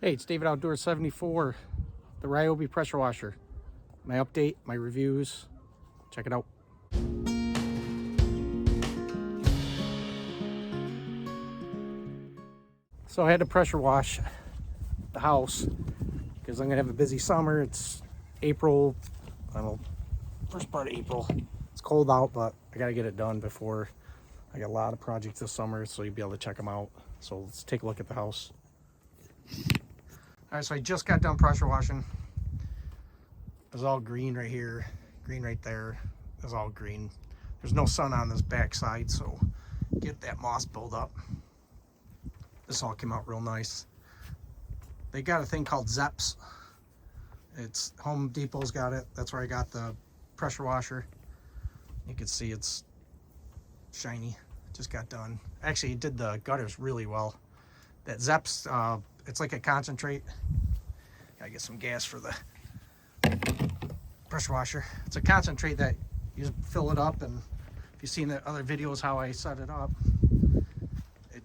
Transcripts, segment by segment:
Hey, it's David Outdoors 74, the Ryobi pressure washer. My update, my reviews, check it out. So I had to pressure wash the house because I'm gonna have a busy summer. It's April, I don't know, first part of April. It's cold out, but I gotta get it done before I got a lot of projects this summer, so you'll be able to check them out. So let's take a look at the house. All right, so I just got done pressure washing. It was all green right here, green right there. It was all green. There's no sun on this back side, so get that moss build up. This all came out real nice. They got a thing called Zeps. It's Home Depot's got it. That's where I got the pressure washer. You can see it's shiny. Just got done. Actually, it did the gutters really well. That Zeps, it's like a concentrate. Gotta get some gas for the pressure washer. It's a concentrate that you fill it up, and if you've seen the other videos how I set it up, it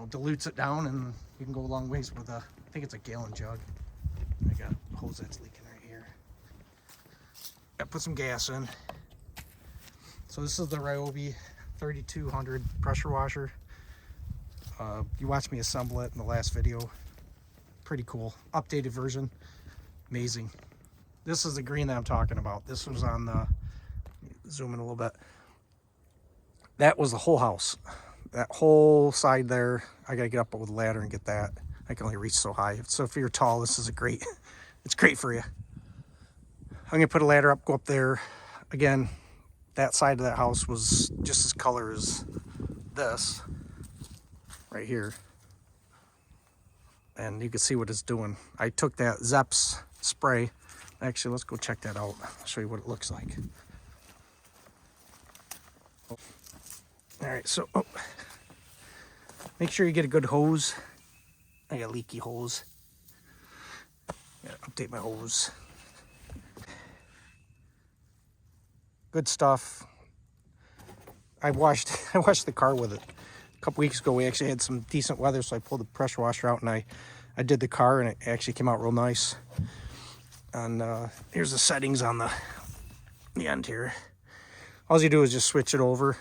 dilutes it down, and you can go a long ways with I think it's a gallon jug. I got a hose that's leaking right here. I put some gas in. So this is the Ryobi 3200 pressure washer. You watched me assemble it in the last video. Pretty cool. Updated version. Amazing. This is the green that I'm talking about. This was on the, zoom in a little bit. That was the whole house. That whole side there. I gotta get up with a ladder and get that. I can only reach so high. So if you're tall, this is it's great for you. I'm gonna put a ladder up, go up there. Again, that side of that house was just as color as this right here. And you can see what it's doing. I took that Zeps spray. Actually, let's go check that out. I'll show you what it looks like. All right, so make sure you get a good hose. I got a leaky hose. Gotta update my hose. Good stuff. I washed the car with it a couple weeks ago. We actually had some decent weather, so I pulled the pressure washer out and I did the car, and it actually came out real nice. And here's the settings on the end here. All you do is just switch it over.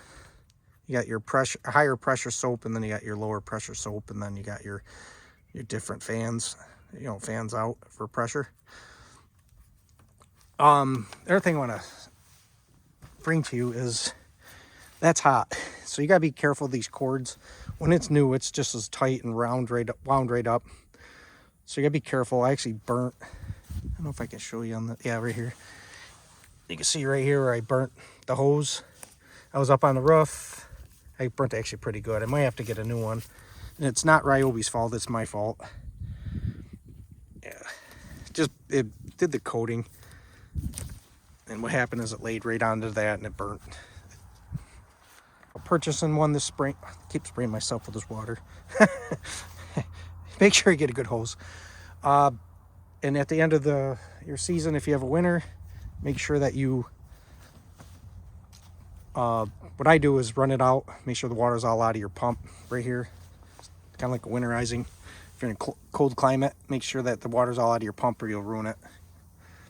You got your higher pressure soap, and then you got your lower pressure soap, and then you got your different fans, fans out for pressure. The other thing I want to bring to you is that's hot, so you gotta be careful of these cords. When it's new, it's just as tight and wound right up. So you gotta be careful. I actually burnt. I don't know if I can show you on right here. You can see right here where I burnt the hose. I was up on the roof. I burnt it actually pretty good. I might have to get a new one. And it's not Ryobi's fault, it's my fault. Yeah, it did the coating. And what happened is it laid right onto that and it burnt. I'm purchasing one this spring. I keep spraying myself with this water. Make sure you get a good hose. And at the end of your season, if you have a winter, make sure that you what I do is run it out, make sure the water's all out of your pump right here. It's kind of like a winterizing. If you're in a cold climate, make sure that the water's all out of your pump or you'll ruin it.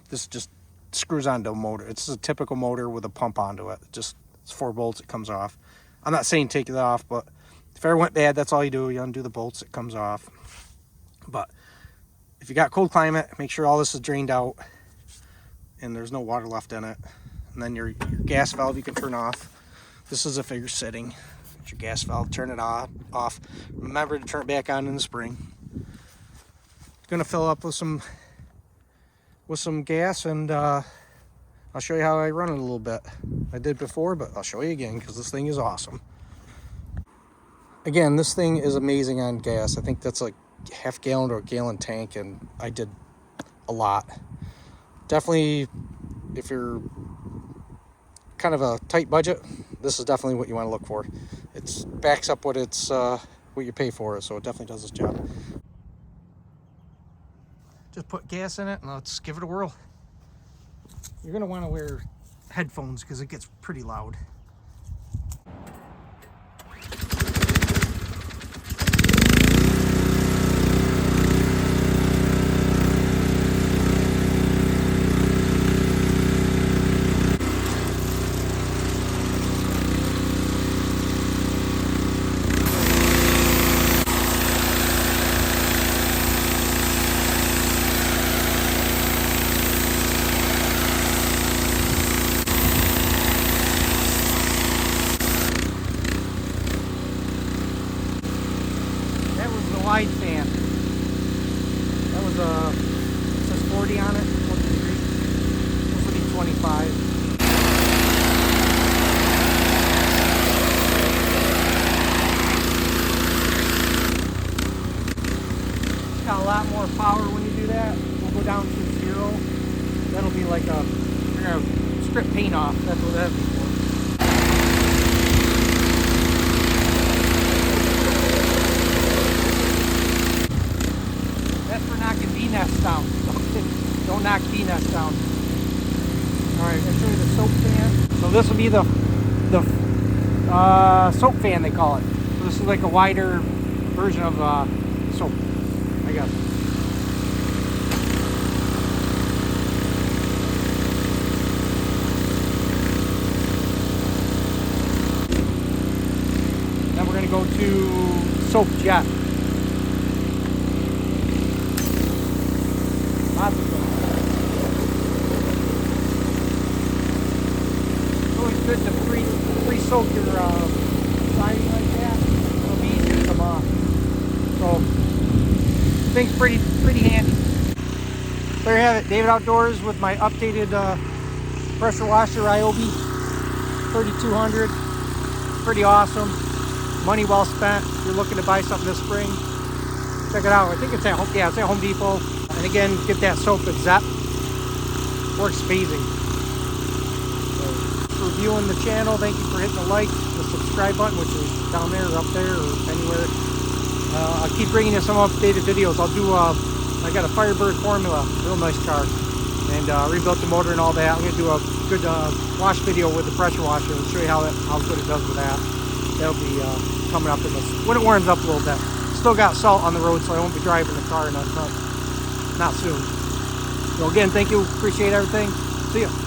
This just screws onto a motor. It's a typical motor with a pump onto it. It's 4 bolts, it comes off. I'm not saying take it off, but if it ever went bad, that's all you do. You undo the bolts, it comes off. But if you got cold climate, make sure all this is drained out and there's no water left in it. And then your gas valve you can turn off. This is if you're sitting. It's your gas valve, turn it off. Remember to turn it back on in the spring. It's gonna fill up with some gas, and I'll show you how I run it a little bit. I did before, but I'll show you again because this thing is awesome. Again, this thing is amazing on gas. I think that's like half gallon or a gallon tank, and I did a lot. Definitely, if you're kind of a tight budget, this is definitely what you want to look for. It backs up what you pay for it, so it definitely does its job. Just put gas in it and let's give it a whirl. You're gonna want to wear headphones because it gets pretty loud. fan. That was it says 40 on it, 40 degrees. This will be 25. Got a lot more power when you do that. We'll go down to 0. That'll be like you're gonna strip paint off. That's what that'd be for. That's for knocking bee nests down. Don't knock bee nests down. Alright, I'll show you the soap fan. So this will be the soap fan, they call it. So this is like a wider version of soap, I guess. Then we're going to go to soap jet. Lots of soap. It's always good to pre-soak your siding like that. It'll be easier to come off. So, I think pretty handy. There you have it, David Outdoors with my updated pressure washer Ryobi 3200. Pretty awesome. Money well spent. If you're looking to buy something this spring, check it out. I think it's at Home Depot. And again, get that soap at Zep. Works amazing. So, for viewing the channel, thank you for hitting the like, the subscribe button, which is down there, or up there, or anywhere. I'll keep bringing you some updated videos. I'll do, I got a Firebird Formula, real nice car, and rebuilt the motor and all that. I'm going to do a good wash video with the pressure washer and show you how good it does with that. That'll be coming up when it warms up a little bit. Still got salt on the road, so I won't be driving the car not soon. So again, thank you, appreciate everything. See ya.